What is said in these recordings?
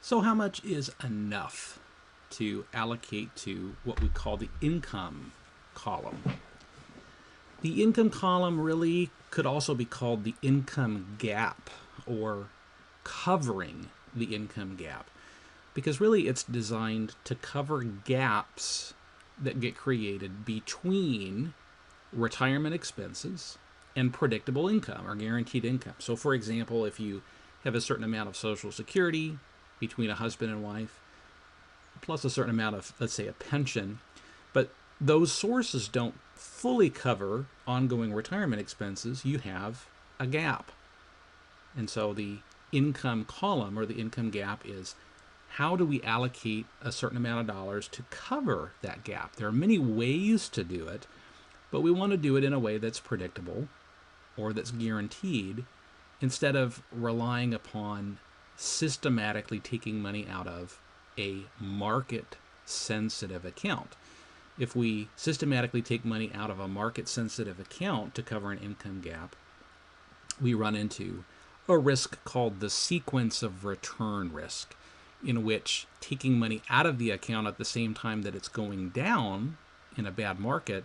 So how much is enough to allocate to what we call the income column? The income column really could also be called the income gap, or covering the income gap, because really it's designed to cover gaps that get created between retirement expenses and predictable income or guaranteed income. So, for example, if you have a certain amount of Social Security between a husband and wife, plus a certain amount of, let's say, a pension, but those sources don't fully cover ongoing retirement expenses, you have a gap. And so the income column, or the income gap, is how do we allocate a certain amount of dollars to cover that gap? There are many ways to do it, but we want to do it in a way that's predictable or that's guaranteed, instead of relying upon systematically taking money out of a market sensitive account. If we systematically take money out of a market sensitive account to cover an income gap, we run into a risk called the sequence of return risk, in which taking money out of the account at the same time that it's going down in a bad market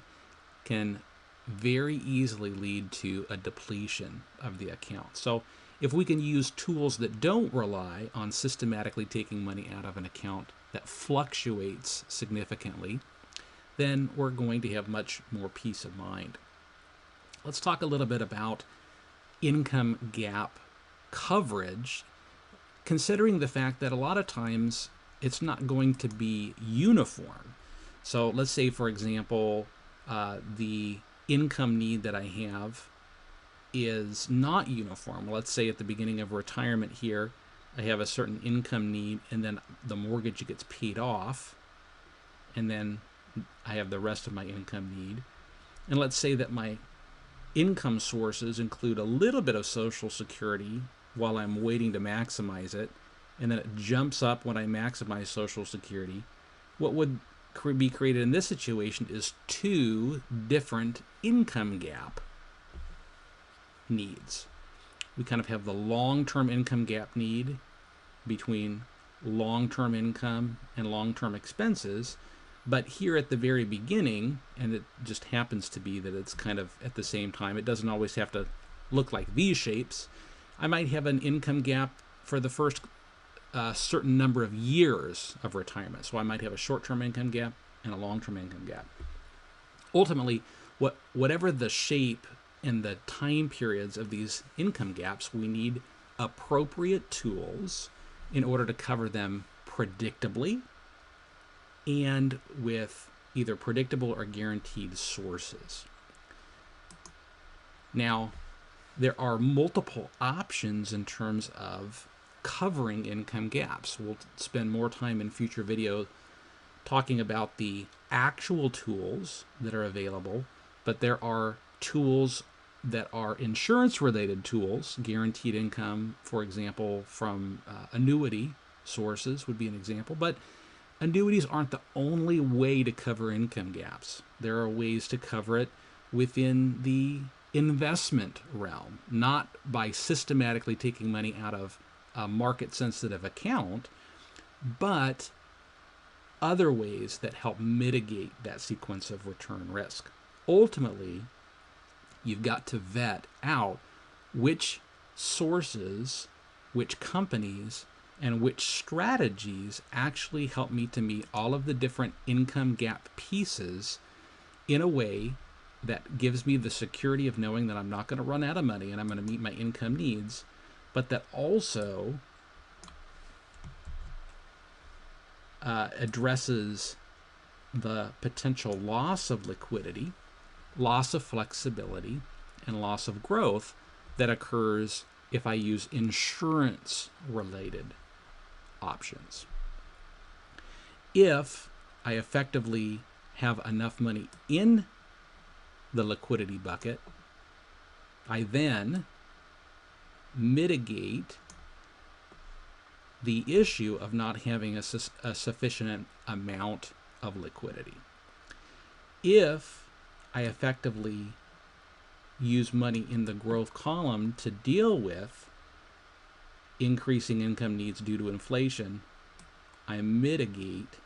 can very easily lead to a depletion of the account. So if we can use tools that don't rely on systematically taking money out of an account that fluctuates significantly, then we're going to have much more peace of mind. Let's talk a little bit about income gap coverage, considering the fact that a lot of times it's not going to be uniform. So let's say, for example, the income need that I have is not uniform. Let's say at the beginning of retirement here, I have a certain income need, and then the mortgage gets paid off, and then I have the rest of my income need. And let's say that my income sources include a little bit of Social Security while I'm waiting to maximize it, and then it jumps up when I maximize Social Security. What would be created in this situation is two different income gap needs. We kind of have the long-term income gap need between long-term income and long-term expenses, but here at the very beginning, and it just happens to be that it's kind of at the same time, it doesn't always have to look like these shapes. I might have an income gap for the first certain number of years of retirement. So I might have a short-term income gap and a long-term income gap. Ultimately, whatever the shape and the time periods of these income gaps, we need appropriate tools in order to cover them predictably and with either predictable or guaranteed sources. Now, there are multiple options in terms of covering income gaps. We'll spend more time in future videos talking about the actual tools that are available, but there are tools that are insurance related tools. Guaranteed income, for example, from annuity sources would be an example, but annuities aren't the only way to cover income gaps. There are ways to cover it within the investment realm, not by systematically taking money out of a market sensitive account, but other ways that help mitigate that sequence of return risk. Ultimately, you've got to vet out which sources, which companies, and which strategies actually help me to meet all of the different income gap pieces in a way that gives me the security of knowing that I'm not going to run out of money and I'm going to meet my income needs, but that also addresses the potential loss of liquidity, loss of flexibility, and loss of growth that occurs if I use insurance-related options. If I effectively have enough money in the liquidity bucket, I then mitigate the issue of not having a sufficient amount of liquidity. If I effectively use money in the growth column to deal with increasing income needs due to inflation, I mitigate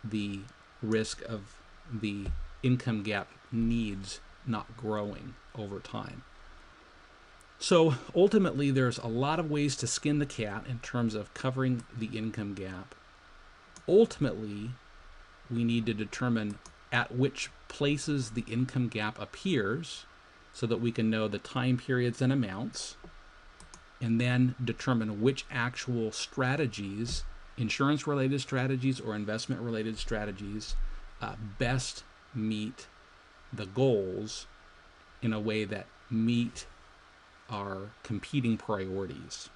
the risk of the income gap needs not growing over time. So ultimately, there's a lot of ways to skin the cat in terms of covering the income gap. Ultimately, we need to determine at which places the income gap appears so that we can know the time periods and amounts, and then determine which actual strategies, insurance-related strategies or investment-related strategies, best meet the goals in a way that meet our competing priorities.